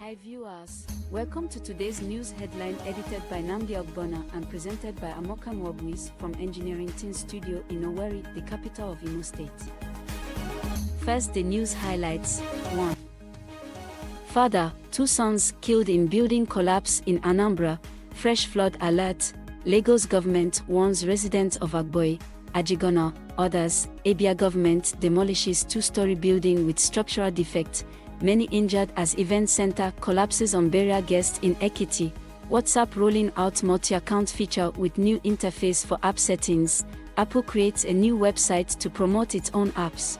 Hi viewers, welcome to today's news headline edited by Namdi Ogbonna and presented by Amoka Mwabwis from Engineering Team Studio in Owerri, the capital of Imo State. First, the news highlights. 1. Father, 2 sons killed in building collapse in Anambra, fresh flood alert, Lagos government warns residents of Agboyi, Ajigona, others, Abia government demolishes 2-story building with structural defect, many injured as event center collapses on burial guest in Ekiti, WhatsApp rolling out multi-account feature with new interface for app settings, Apple creates a new website to promote its own apps.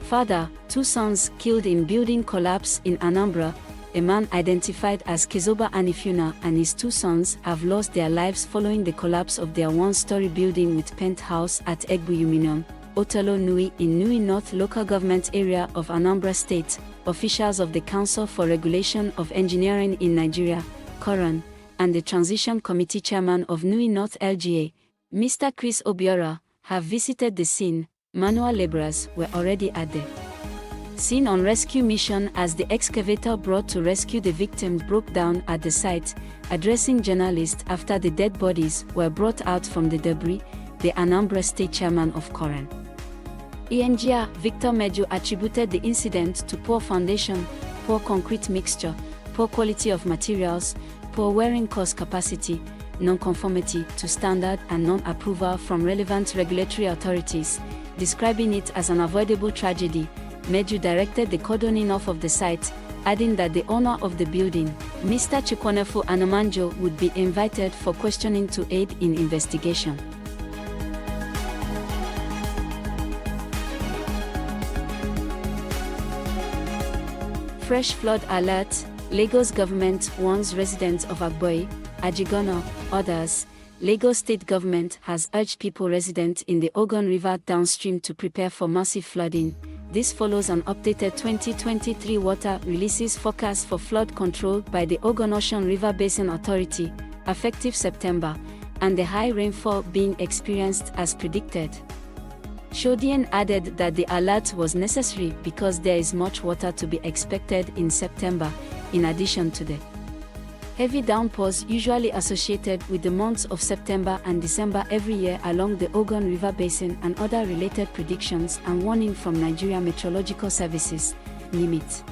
Father, 2 sons killed in building collapse in Anambra, a man identified as Kezoba Anifuna and his 2 sons have lost their lives following the collapse of their 1-story building with penthouse at Egbuyuminium, Otolo Nui in Nui North local government area of Anambra State. Officials of the Council for Regulation of Engineering in Nigeria, CORAN, and the Transition Committee Chairman of Nui North LGA, Mr. Chris Obiora, have visited the scene. Manual laborers were already at the scene on rescue mission as the excavator brought to rescue the victims broke down at the site. Addressing journalists after the dead bodies were brought out from the debris, the Anambra State Chairman of CORAN, Engineer Victor Meju, attributed the incident to poor foundation, poor concrete mixture, poor quality of materials, poor wearing cost capacity, non-conformity to standard and non-approval from relevant regulatory authorities. Describing it as an avoidable tragedy, Meju directed the cordoning off of the site, adding that the owner of the building, Mr. Chikwanefu Anamanjo, would be invited for questioning to aid in investigation. Fresh flood alert, Lagos government warns residents of Agboyi, Ajigona, others. Lagos State government has urged people resident in the Ogun River downstream to prepare for massive flooding. This follows an updated 2023 water releases forecast for flood control by the Ogun Ocean River Basin Authority, effective September, and the high rainfall being experienced as predicted. Shodian added that the alert was necessary because there is much water to be expected in September, in addition to the heavy downpours usually associated with the months of September and December every year along the Ogun River Basin, and other related predictions and warning from Nigeria Meteorological Services, NIMET.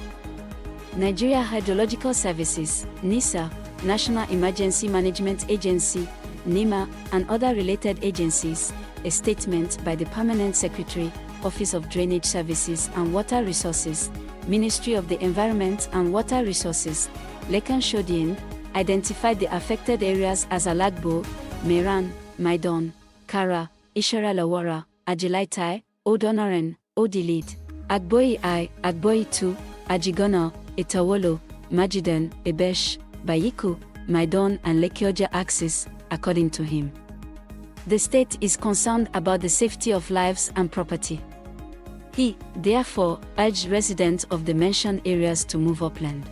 Nigeria Hydrological Services, NISA, National Emergency Management Agency, NEMA, and other related agencies. A statement by the Permanent Secretary, Office of Drainage Services and Water Resources, Ministry of the Environment and Water Resources, Lekan Shodian, identified the affected areas as Alagbo, Meran, Maidon, Kara, Ishara Lawara, Ajilaitai, Odonoren, Odilid, Agboyi I, Agboyi II, Ajigona, Itawolo, Majiden, Ebesh, Bayiku, Maidon and Lekioja axis, according to him. The state is concerned about the safety of lives and property. He, therefore, urged residents of the mentioned areas to move upland.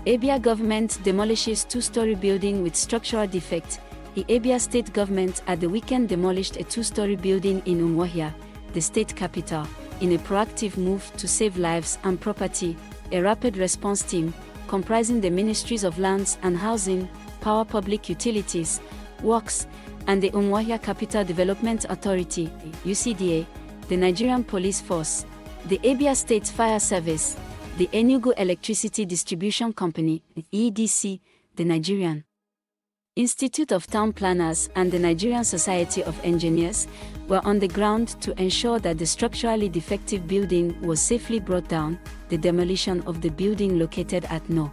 Abia government demolishes 2-story building with structural defect. The Abia state government at the weekend demolished a 2-story building in Umuahia, the state capital, in a proactive move to save lives and property. A rapid response team, comprising the Ministries of Lands and Housing, Power Public Utilities, Works, and the Umuahia Capital Development Authority, UCDA, the Nigerian Police Force, the Abia State Fire Service, the Enugu Electricity Distribution Company, EDC, the Nigerian Institute of Town Planners and the Nigerian Society of Engineers were on the ground to ensure that the structurally defective building was safely brought down. The demolition of the building located at No.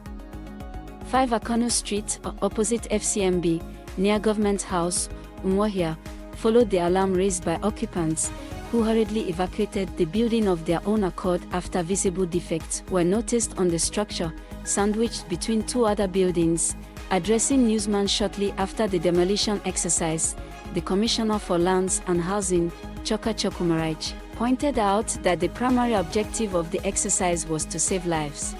5 Akano Street, opposite FCMB, near Government House, Umuahia, followed the alarm raised by occupants, who hurriedly evacuated the building of their own accord after visible defects were noticed on the structure, sandwiched between 2 other buildings. Addressing newsmen shortly after the demolition exercise, the Commissioner for Lands and Housing, Choka Chokumaraj, pointed out that the primary objective of the exercise was to save lives.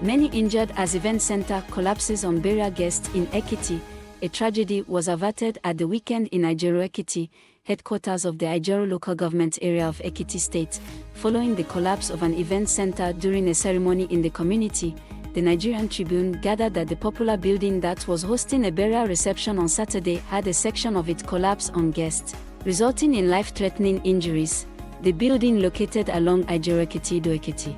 Many injured as event center collapses on burial guests in Ekiti. A tragedy was averted at the weekend in Ijero Ekiti, headquarters of the Ijero local government area of Ekiti State, following the collapse of an event center during a ceremony in the community. The Nigerian Tribune gathered that the popular building that was hosting a burial reception on Saturday had a section of it collapse on guests, resulting in life-threatening injuries. The building located along Ijero Ekiti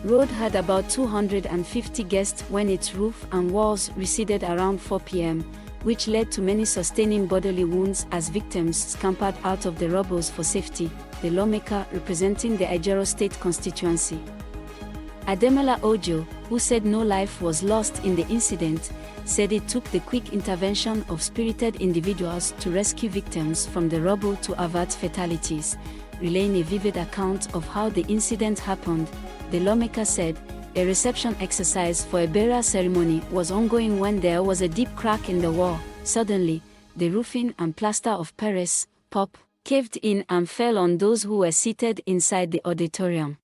Road had about 250 guests when its roof and walls receded around 4 p.m., which led to many sustaining bodily wounds as victims scampered out of the rubble for safety, the lawmaker representing the Ijero State constituency. Ademola Ojo, who said no life was lost in the incident, said it took the quick intervention of spirited individuals to rescue victims from the rubble to avert fatalities. Relaying a vivid account of how the incident happened, the lawmaker said, a reception exercise for a burial ceremony was ongoing when there was a deep crack in the wall. Suddenly, the roofing and plaster of Paris, POP, caved in and fell on those who were seated inside the auditorium.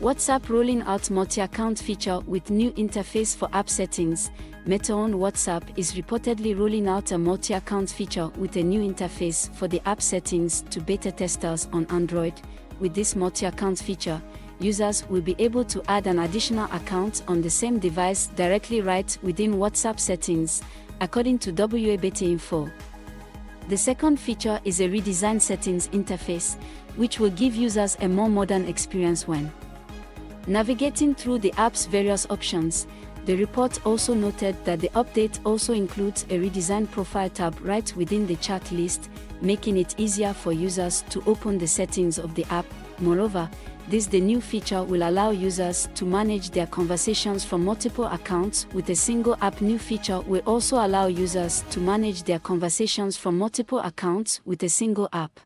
WhatsApp rolling out multi-account feature with new interface for app settings. Meta-owned WhatsApp is reportedly rolling out a multi-account feature with a new interface for the app settings to beta testers on Android. With this multi-account feature, users will be able to add an additional account on the same device directly right within WhatsApp settings, according to WA Beta Info. The second feature is a redesigned settings interface, which will give users a more modern experience when navigating through the app's various options. The report also noted that the update also includes a redesigned profile tab right within the chat list, making it easier for users to open the settings of the app. Moreover, the new feature will allow users to manage their conversations from multiple accounts with a single app. New feature will also allow users to manage their conversations from multiple accounts with a single app.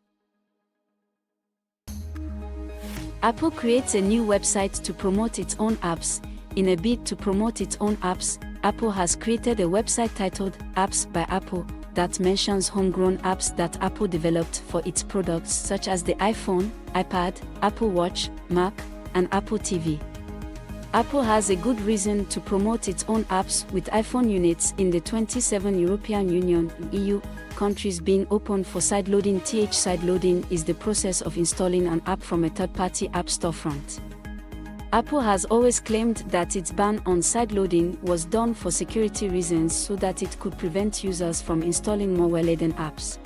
Apple creates a new website to promote its own apps. In a bid to promote its own apps, Apple has created a website titled Apps by Apple that mentions homegrown apps that Apple developed for its products such as the iPhone, iPad, Apple Watch, Mac, and Apple TV. Apple has a good reason to promote its own apps, with iPhone units in the 27 European Union (EU) countries being open for sideloading. Sideloading is the process of installing an app from a third-party app storefront. Apple has always claimed that its ban on sideloading was done for security reasons so that it could prevent users from installing malware-laden apps.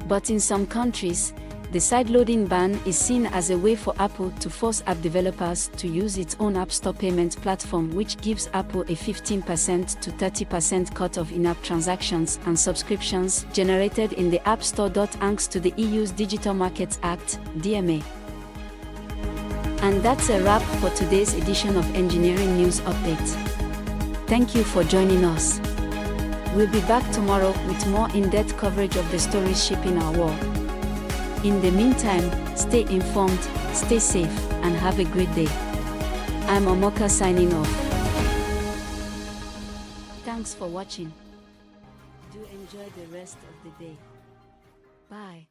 But in some countries, the sideloading ban is seen as a way for Apple to force app developers to use its own App Store payment platform, which gives Apple a 15% to 30% cut of in-app transactions and subscriptions generated in the App Store. Thanks to the EU's Digital Markets Act, DMA. And that's a wrap for today's edition of Engineering News Update. Thank you for joining us. We'll be back tomorrow with more in-depth coverage of the stories shaping our world. In the meantime, stay informed, stay safe, and have a great day. I'm Omoka signing off. Thanks for watching. Do enjoy the rest of the day. Bye.